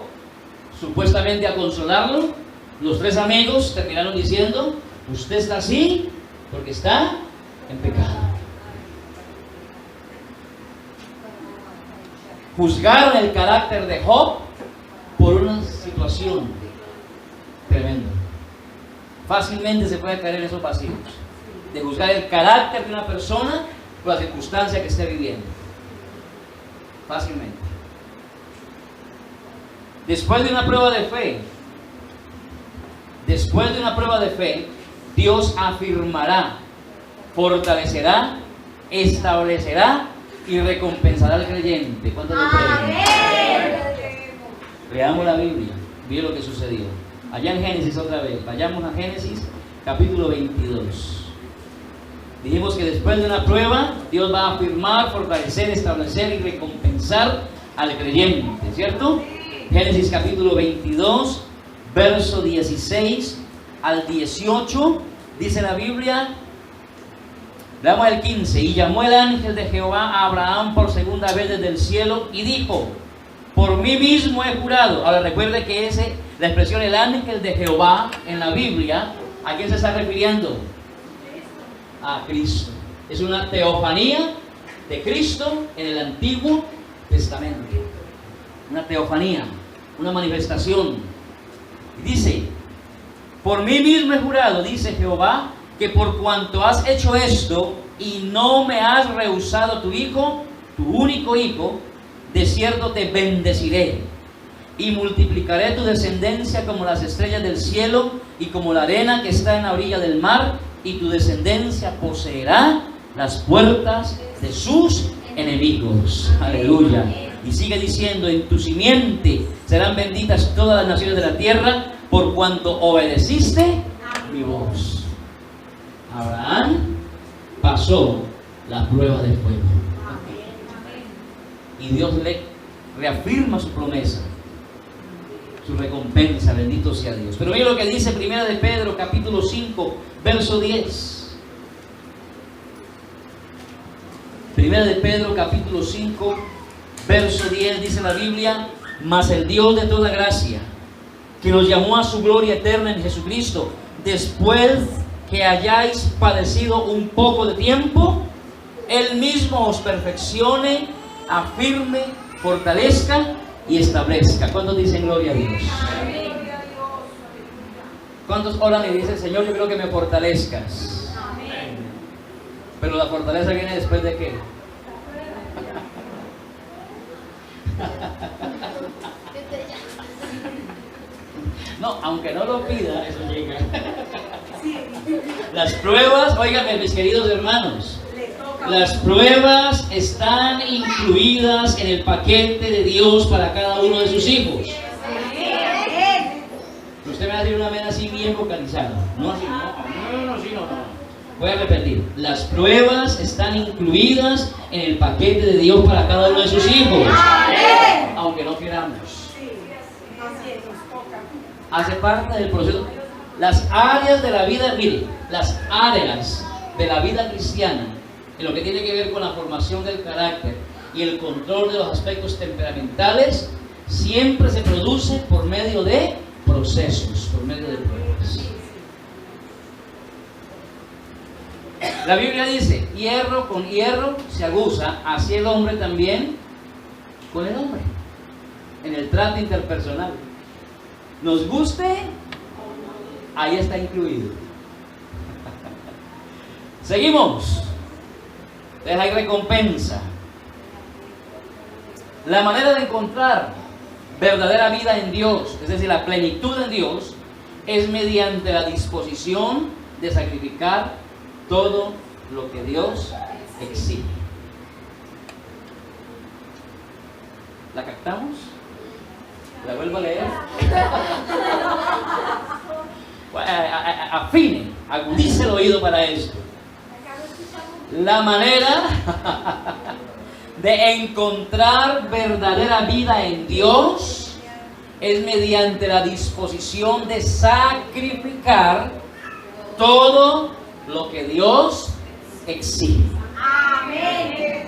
supuestamente a consolarlo, los 3 amigos terminaron diciendo, usted está así porque está en pecado. Juzgaron el carácter de Job por una situación tremenda. Fácilmente se puede caer en esos vacíos de juzgar el carácter de una persona por la circunstancia que esté viviendo. Fácilmente. Después de una prueba de fe, Dios afirmará, fortalecerá, establecerá y recompensará al creyente. ¿Cuántos lo creen? Leamos la Biblia, mire lo que sucedió. Allá en Génesis otra vez, vayamos a Génesis capítulo 22. Dijimos que después de una prueba, Dios va a afirmar, fortalecer, establecer y recompensar al creyente, ¿cierto? Génesis capítulo 22, verso 16 al 18, dice la Biblia, leamos el 15, y llamó el ángel de Jehová a Abraham por segunda vez desde el cielo y dijo, por mí mismo he jurado. Ahora recuerde que la expresión el ángel de Jehová en la Biblia, ¿a quién se está refiriendo? A Cristo. Es una teofanía de Cristo en el Antiguo Testamento. Una teofanía, una manifestación. Y dice, por mí mismo he jurado, dice Jehová, que por cuanto has hecho esto y no me has rehusado tu hijo, tu único hijo, de cierto te bendeciré y multiplicaré tu descendencia como las estrellas del cielo y como la arena que está en la orilla del mar, y tu descendencia poseerá las puertas de sus enemigos. Aleluya. Y sigue diciendo, en tu simiente serán benditas todas las naciones de la tierra, por cuanto obedeciste mi voz. Abraham pasó la prueba de fuego. Y Dios le reafirma su promesa, su recompensa, bendito sea Dios. Pero mira lo que dice 1 de Pedro capítulo 5, verso 10. Primera de Pedro capítulo 5, verso 10, dice la Biblia: mas el Dios de toda gracia, que nos llamó a su gloria eterna en Jesucristo, después que hayáis padecido un poco de tiempo, Él mismo os perfeccione, afirme, fortalezca y establezca. ¿Cuántos dicen gloria a Dios? ¿Cuántos oran y dicen: Señor, yo creo que me fortalezcas? Pero la fortaleza viene después de qué? No, aunque no lo pida, eso llega. Las pruebas, óigame, mis queridos hermanos, las pruebas están incluidas en el paquete de Dios para cada uno de sus hijos. Usted me va a decir una vez así bien vocalizada. No, así no. Voy a repetir. Las pruebas están incluidas en el paquete de Dios para cada uno de sus hijos. Aunque no queramos. Hace parte del proceso. Las áreas de la vida, mire, las áreas de la vida cristiana, en lo que tiene que ver con la formación del carácter y el control de los aspectos temperamentales, siempre se produce por medio de procesos, por medio de pruebas. La Biblia dice: hierro con hierro se aguza, así el hombre también con el hombre, en el trato interpersonal. Nos guste, ahí está incluido. Seguimos. Hay recompensa. La manera de encontrar verdadera vida en Dios, es decir, la plenitud en Dios, es mediante la disposición de sacrificar todo lo que Dios exige. ¿La captamos? ¿La vuelvo a leer? Afine, agudice el oído para esto. La manera de encontrar verdadera vida en Dios es mediante la disposición de sacrificar todo lo que Dios exige. Amén.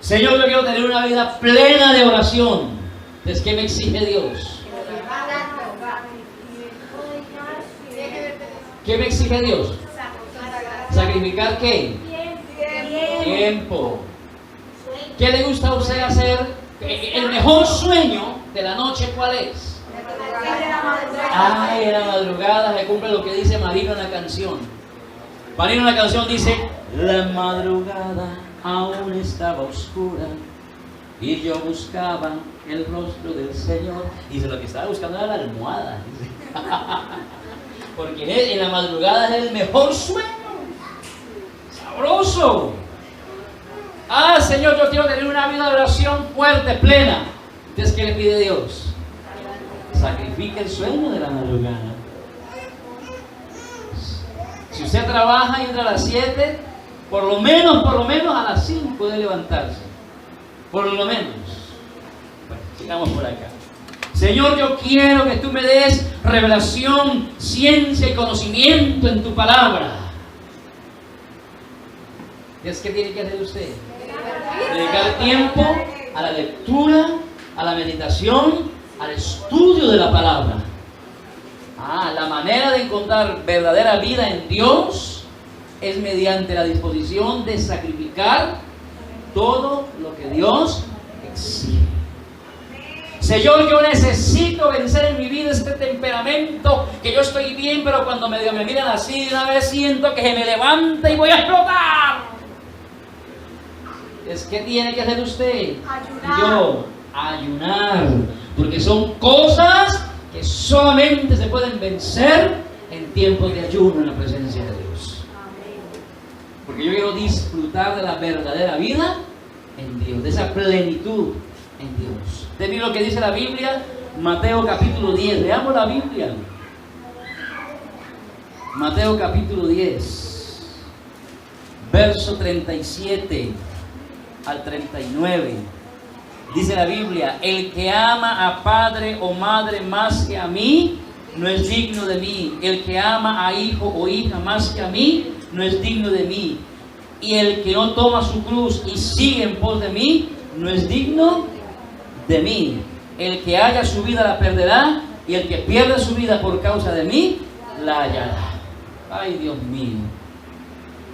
Señor, yo quiero tener una vida plena de oración. Entonces, ¿qué me exige Dios? ¿Qué me exige Dios? ¿Sacrificar qué? Tiempo. ¿Qué le gusta a usted hacer? El mejor sueño de la noche, ¿cuál es? Ay, en la madrugada se cumple lo que dice Marino en la canción. Marino en la canción dice: la madrugada aún estaba oscura y yo buscaba el rostro del Señor. Dice: lo que estaba buscando era la almohada. Porque en la madrugada es el mejor sueño. Sabroso. Ah, Señor, yo quiero tener una vida de oración fuerte, plena. Entonces, ¿qué le pide Dios? Sacrifique el sueño de la madrugada. Si usted trabaja y entra a las 7, por lo menos a las 5 de levantarse. Por lo menos. Bueno, sigamos por acá. Señor, yo quiero que tú me des revelación, ciencia y conocimiento en tu palabra. ¿Qué tiene que hacer usted? Dedicar tiempo a la lectura, a la meditación, al estudio de la palabra. La manera de encontrar verdadera vida en Dios es mediante la disposición de sacrificar todo lo que Dios exige. Señor, yo necesito vencer en mi vida este temperamento, que yo estoy bien, pero cuando me miran así, una vez siento que se me levanta y voy a explotar. ¿Qué tiene que hacer usted? Ayunar. Porque son cosas que solamente se pueden vencer en tiempos de ayuno en la presencia de Dios. Porque yo quiero disfrutar de la verdadera vida en Dios, de esa plenitud en Dios. Miren lo que dice la Biblia, Mateo capítulo 10. Leamos la Biblia. Mateo capítulo 10, verso 37 al 39. Dice la Biblia: el que ama a padre o madre más que a mí, no es digno de mí. El que ama a hijo o hija más que a mí, no es digno de mí. y el que no toma su cruz y sigue en pos de mí, no es digno de mí. El que haya su vida la perderá, y el que pierda su vida por causa de mí, la hallará. Ay, Dios mío.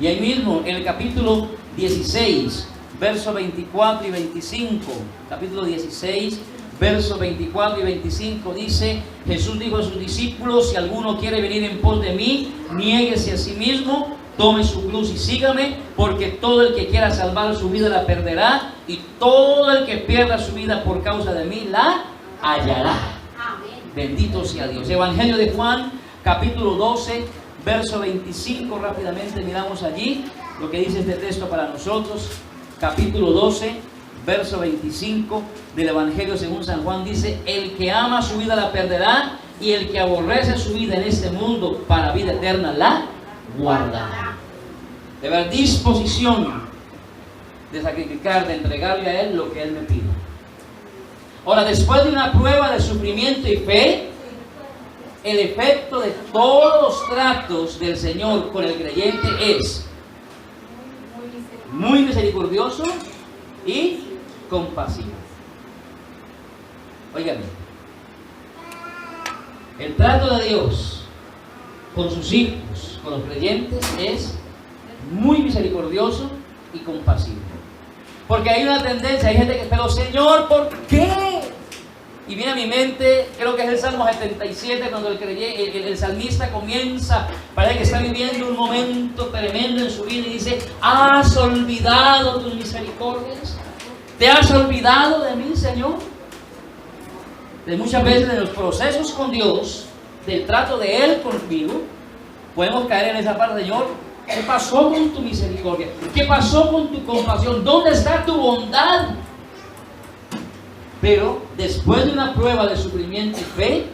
Y ahí mismo, en el capítulo 16, versos 24 y 25, capítulo 16, versos 24 y 25, dice: Jesús dijo a sus discípulos: si alguno quiere venir en pos de mí, niéguese a sí mismo, tome su cruz y sígame, porque todo el que quiera salvar su vida la perderá, y todo el que pierda su vida por causa de mí la hallará. Amén. Bendito sea Dios. Evangelio de Juan, capítulo 12, verso 25, rápidamente miramos allí lo que dice este texto para nosotros. Capítulo 12, verso 25 del Evangelio según San Juan, dice: el que ama su vida la perderá, y el que aborrece su vida en este mundo para vida eterna la guardará. De ver disposición de sacrificar, de entregarle a Él lo que Él me pide. Ahora, después de una prueba de sufrimiento y fe, el efecto de todos los tratos del Señor con el creyente es muy misericordioso y compasivo. Óigame, el trato de Dios con sus hijos, con los creyentes, es muy misericordioso y compasivo. Porque hay una tendencia, hay gente que, pero Señor, ¿por qué? Y viene a mi mente, creo que es el Salmo 77, cuando el salmista comienza, parece que está viviendo un momento tremendo en su vida y dice: ¿has olvidado tus misericordias? ¿Te has olvidado de mí, Señor? De muchas veces en los procesos con Dios, del trato de Él conmigo, podemos caer en esa parte: Señor, ¿qué pasó con tu misericordia? ¿Qué pasó con tu compasión? ¿Dónde está tu bondad? Pero después de una prueba de sufrimiento y fe,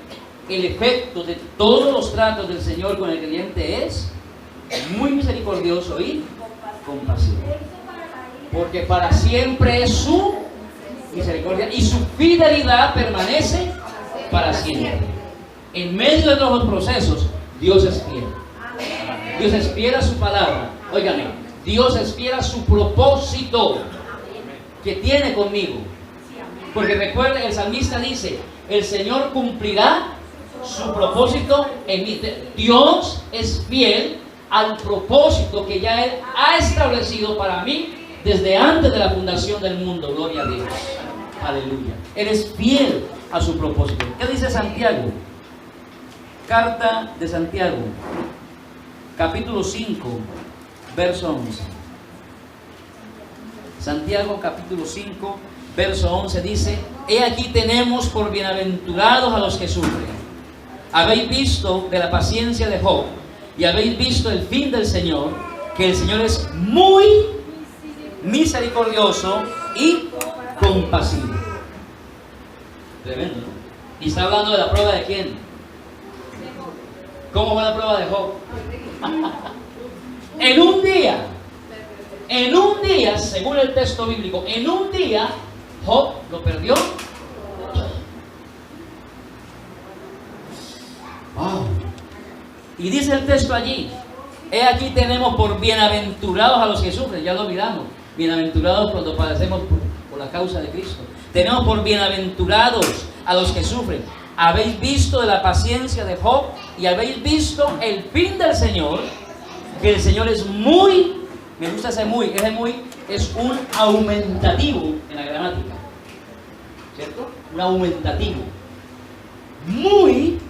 el efecto de todos los tratos del Señor con el creyente es muy misericordioso y compasivo. Porque para siempre es su misericordia y su fidelidad permanece para siempre. En medio de todos los procesos, Dios es fiel. Dios es fiel a su palabra. Óigame, Dios es fiel a su propósito que tiene conmigo. Porque recuerden, el salmista dice: el Señor cumplirá su propósito en mí. Dios es fiel al propósito que ya Él ha establecido para mí desde antes de la fundación del mundo. Gloria a Dios. Aleluya. Él es fiel a su propósito. ¿Qué dice Santiago? Carta de Santiago, capítulo 5, verso 11. Santiago, capítulo 5, verso 11 dice: he aquí tenemos por bienaventurados a los que sufren. Habéis visto de la paciencia de Job, y habéis visto el fin del Señor, que el Señor es muy misericordioso y compasivo. Tremendo, ¿no? Y está hablando de la prueba de quién. ¿Cómo fue la prueba de Job? En un día, según el texto bíblico, en un día Job lo perdió. Wow. Y dice el texto allí: he aquí tenemos por bienaventurados a los que sufren. Ya lo miramos. Bienaventurados cuando padecemos por la causa de Cristo. Tenemos por bienaventurados a los que sufren. Habéis visto de la paciencia de Job, y habéis visto el fin del Señor, que el Señor es muy, me gusta ese muy, es un aumentativo en la gramática, ¿cierto? Un aumentativo, muy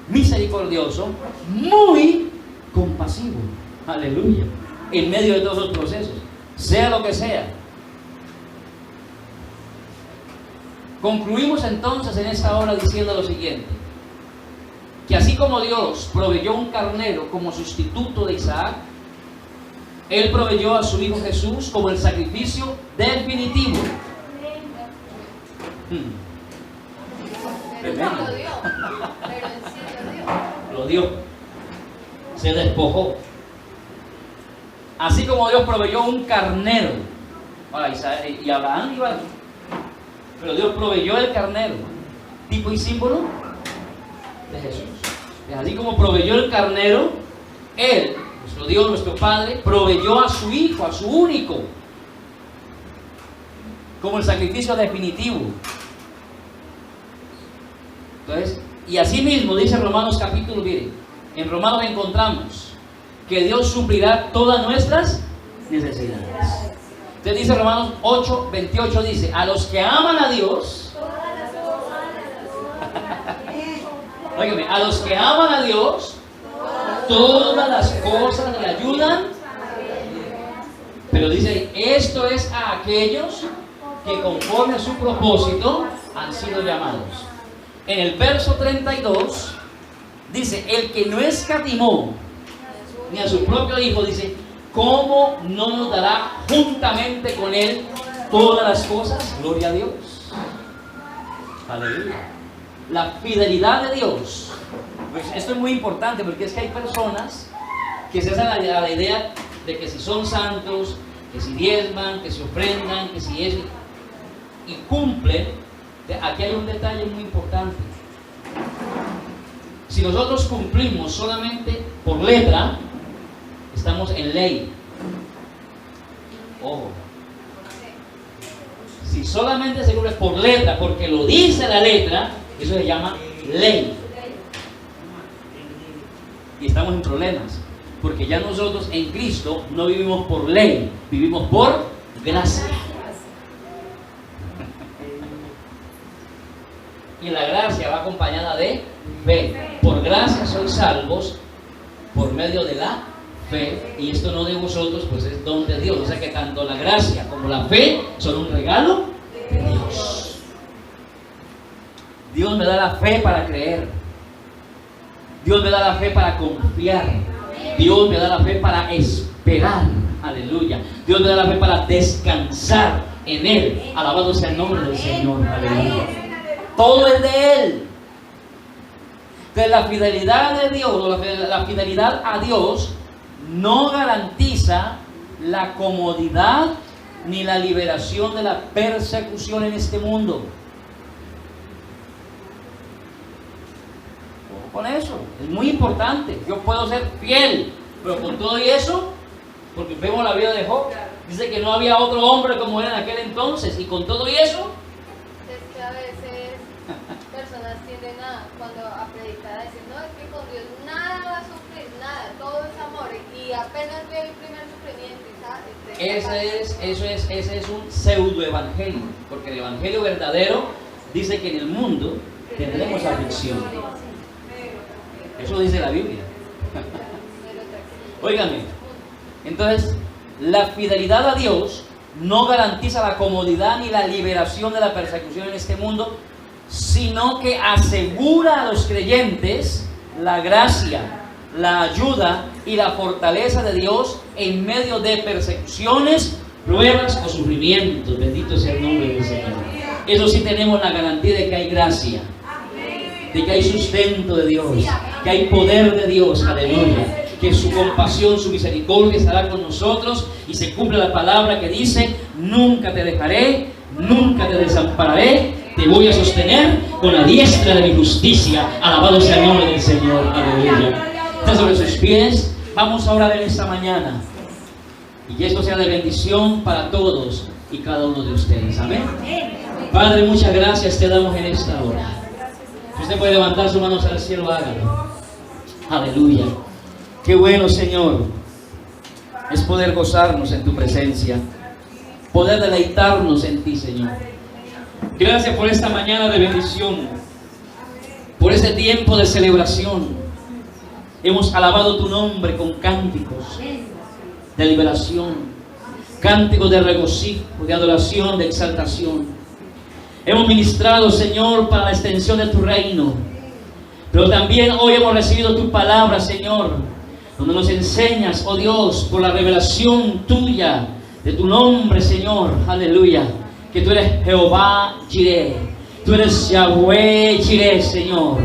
misericordioso, muy compasivo. Aleluya. En medio de todos los procesos, sea lo que sea. Concluimos entonces en esta hora diciendo lo siguiente: que así como Dios proveyó un carnero como sustituto de Isaac, Él proveyó a su Hijo Jesús como el sacrificio definitivo. Lo dio. Se despojó. Así como Dios proveyó un carnero. Ahora, Isaac y Abraham iba aquí. Pero Dios proveyó el carnero, tipo y símbolo de Jesús. Y así como proveyó el carnero, Él nuestro Dios, nuestro Padre, proveyó a su Hijo, a su único, como el sacrificio definitivo. Entonces, y así mismo dice Romanos capítulo, mire, en Romanos encontramos que Dios suplirá todas nuestras necesidades. Entonces dice Romanos 8:28, dice, a los que aman a Dios, óigame, a los que aman a Dios, todas las cosas le ayudan. Pero dice, esto es a aquellos que conforme a su propósito han sido llamados. En el verso 32 dice, el que no escatimó ni a su propio Hijo, dice, ¿cómo no nos dará juntamente con Él todas las cosas? Gloria a Dios. Aleluya. La fidelidad de Dios. Pues esto es muy importante, porque es que hay personas que se hacen a la idea de que si son santos, que si diezman, que si ofrendan, que si es, y cumplen. Aquí hay un detalle muy importante. Si nosotros cumplimos solamente por letra, estamos en ley. Ojo. Si solamente se cumple por letra, porque lo dice la letra, eso se llama ley. Y estamos en problemas, porque ya nosotros en Cristo no vivimos por ley, vivimos por gracia. Y la gracia va acompañada de fe. Por gracia sois salvos por medio de la fe. Y esto no de vosotros, pues es don de Dios. O sea que tanto la gracia como la fe son un regalo de Dios. Dios me da la fe para creer. Dios me da la fe para confiar. Dios me da la fe para esperar. Aleluya. Dios me da la fe para descansar en Él. Alabado sea el nombre del Señor. Aleluya. Todo es de Él. De la fidelidad de Dios, o la fidelidad a Dios, no garantiza la comodidad ni la liberación de la persecución en este mundo. Con eso, es muy importante. Yo puedo ser fiel, pero con todo y eso, porque vemos la vida de Job, dice que no había otro hombre como él en aquel entonces, y con todo y eso, es que a veces personas tienden cuando a predicar, a decir, no, es que con Dios nada va a sufrir, nada, todo es amor, y apenas ve el primer sufrimiento, ¿sabes? Ese es un pseudo evangelio, porque el evangelio verdadero dice que en el mundo tendremos aflicción. Eso dice la Biblia. Óigame, entonces la fidelidad a Dios no garantiza la comodidad ni la liberación de la persecución en este mundo, sino que asegura a los creyentes la gracia, la ayuda y la fortaleza de Dios en medio de persecuciones, pruebas o sufrimientos. Bendito sea el nombre del Señor. Eso sí, tenemos la garantía de que hay gracia, de que hay sustento de Dios, que hay poder de Dios. Aleluya. Que su compasión, su misericordia estará con nosotros, y se cumple la palabra que dice: nunca te dejaré, nunca te desampararé, te voy a sostener con la diestra de mi justicia. Alabado sea el nombre del Señor. Aleluya. Está sobre sus pies. Vamos a orar en esta mañana, y que esto sea de bendición para todos y cada uno de ustedes. Amén. Padre, muchas gracias te damos en esta hora. Si usted puede levantar sus manos al cielo, hágalo. Aleluya. Qué bueno, Señor, es poder gozarnos en tu presencia, poder deleitarnos en ti, Señor. Gracias por esta mañana de bendición, por este tiempo de celebración. Hemos alabado tu nombre con cánticos de liberación, cánticos de regocijo, de adoración, de exaltación. Hemos ministrado, Señor, para la extensión de tu reino, pero también hoy hemos recibido tu palabra, Señor, donde nos enseñas, oh Dios, por la revelación tuya, de tu nombre, Señor, aleluya, que tú eres Jehová Jireh, tú eres Yahweh Jireh, Señor,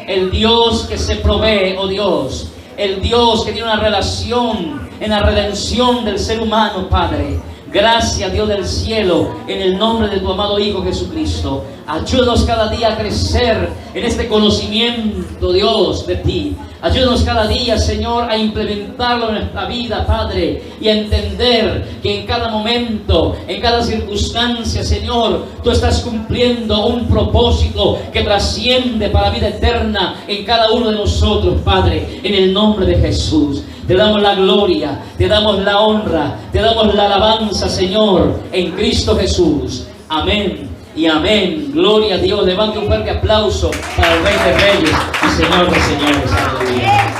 el Dios que se provee, oh Dios, el Dios que tiene una relación en la redención del ser humano, Padre. Gracias, Dios del cielo, en el nombre de tu amado Hijo Jesucristo. Ayúdanos cada día a crecer en este conocimiento, Dios, de ti. Ayúdanos cada día, Señor, a implementarlo en nuestra vida, Padre, y a entender que en cada momento, en cada circunstancia, Señor, tú estás cumpliendo un propósito que trasciende para la vida eterna en cada uno de nosotros, Padre, en el nombre de Jesús. Te damos la gloria, te damos la honra, te damos la alabanza, Señor, en Cristo Jesús. Amén y amén. Gloria a Dios. Levante un fuerte aplauso para el Rey de Reyes y Señor de Señores. Aleluya.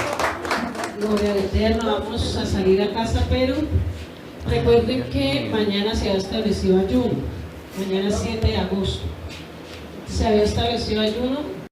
Gloria al Eterno. Vamos a salir a casa, pero recuerden que mañana se ha establecido ayuno. Mañana 7 de agosto. Se había establecido ayuno